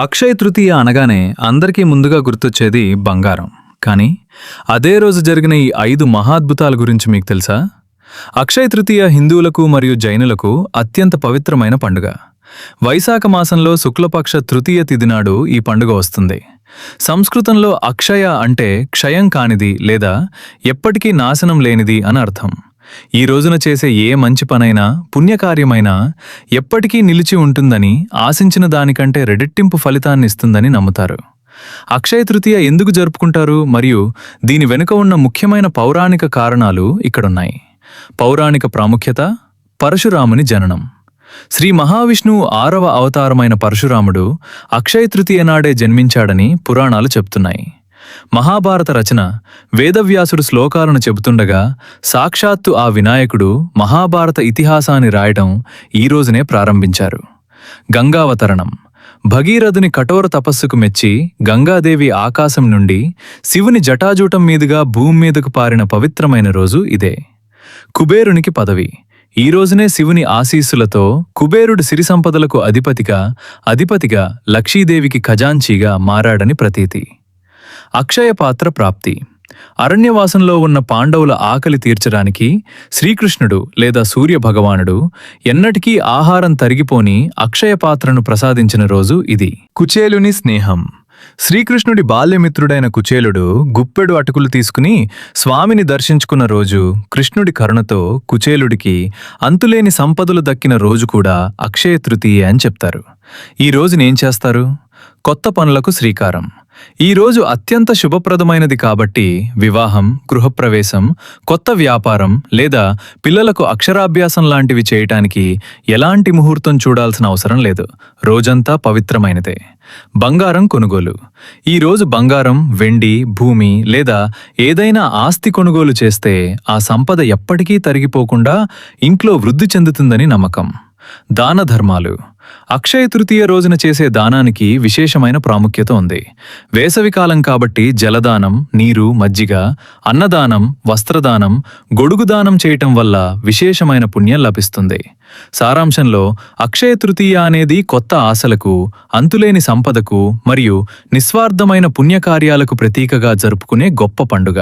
అక్షయ తృతీయ అనగానే అందరికీ ముందుగా గుర్తొచ్చేది బంగారం. కానీ అదే రోజు జరిగిన ఈ 5 మహాద్భుతాల గురించి మీకు తెలుసా? అక్షయ తృతీయ హిందువులకు మరియు జైనులకు అత్యంత పవిత్రమైన పండుగ. వైశాఖ మాసంలో శుక్లపక్ష తృతీయ తిథి నాడు ఈ పండుగ వస్తుంది. సంస్కృతంలో అక్షయ అంటే క్షయం కానిది లేదా ఎప్పటికీ నాశనం లేనిది అని అర్థం. ఈ రోజున చేసే ఏ మంచి పనైనా పుణ్యకార్యమైనా ఎప్పటికీ నిలిచి ఉంటుందని, ఆశించిన దానికంటే రెట్టింపు ఫలితాన్ని ఇస్తుందని నమ్ముతారు. అక్షయ తృతీయ ఎందుకు జరుపుకుంటారు మరియు దీని వెనుక ఉన్న ముఖ్యమైన పౌరాణిక కారణాలు ఇక్కడున్నాయి. పౌరాణిక ప్రాముఖ్యత: పరశురాముని జననం. శ్రీ మహావిష్ణువు 6వ అవతారమైన పరశురాముడు అక్షయ తృతీయ నాడే జన్మించాడని పురాణాలు చెప్తున్నాయి. మహాభారత రచన వేదవ్యాసుడు శ్లోకాలను చెబుతుండగా సాక్షాత్తు ఆ వినాయకుడు మహాభారత ఇతిహాసాన్ని రాయడం ఈ రోజునే ప్రారంభించారు. గంగావతరణం. భగీరథుని కఠోర తపస్సుకు మెచ్చి గంగాదేవి ఆకాశం నుండి శివుని జటాజూటం మీదుగా భూమి మీదకు పారిన పవిత్రమైన రోజు ఇదే. కుబేరునికి పదవి. ఈ రోజునే శివుని ఆశీస్సులతో కుబేరుడు సిరి సంపదలకు అధిపతిగా లక్ష్మీదేవికి ఖజాంచీగా మారాడని ప్రతీతి. అక్షయ పాత్ర ప్రాప్తి. అరణ్యవాసంలో ఉన్న పాండవుల ఆకలి తీర్చడానికి శ్రీకృష్ణుడు లేదా సూర్య భగవానుడు ఎన్నటికీ ఆహారం తరిగిపోని అక్షయ పాత్రను ప్రసాదించిన రోజు ఇది. కుచేలుని స్నేహం. శ్రీకృష్ణుడి బాల్యమిత్రుడైన కుచేలుడు గుప్పెడు అటుకులు తీసుకుని స్వామిని దర్శించుకున్న రోజు, కృష్ణుడి కరుణతో కుచేలుడికి అంతులేని సంపదలు దక్కిన రోజు కూడా అక్షయ తృతీయ అని చెప్తారు. ఈ రోజునేం చేస్తారు? కొత్త పనులకు శ్రీకారం. ఈ రోజు అత్యంత శుభప్రదమైనది కాబట్టి వివాహం, గృహప్రవేశం, కొత్త వ్యాపారం లేదా పిల్లలకు అక్షరాభ్యాసం లాంటివి చేయటానికి ఎలాంటి ముహూర్తం చూడాల్సిన అవసరం లేదు. రోజంతా పవిత్రమైనదే. బంగారం కొనుగోలు. ఈ రోజు బంగారం, వెండి, భూమి లేదా ఏదైనా ఆస్తి కొనుగోలు చేస్తే ఆ సంపద ఎప్పటికీ తరిగిపోకుండా ఇంట్లో వృద్ధి చెందుతుందని నమ్మకం. దాన ధర్మాలు. అక్షయ తృతీయ రోజున చేసే దానానికి విశేషమైన ప్రాముఖ్యత ఉంది. వేసవికాలం కాబట్టి జలదానం, నీరు, మజ్జిగ, అన్నదానం, వస్త్రదానం, గొడుగుదానం చేయటం వల్ల విశేషమైన పుణ్యం లభిస్తుంది. సారాంశంలో అక్షయ తృతీయ అనేది కొత్త ఆశలకు, అంతులేని సంపదకు మరియు నిస్వార్థమైన పుణ్యకార్యాలకు ప్రతీకగా జరుపుకునే గొప్ప పండుగ.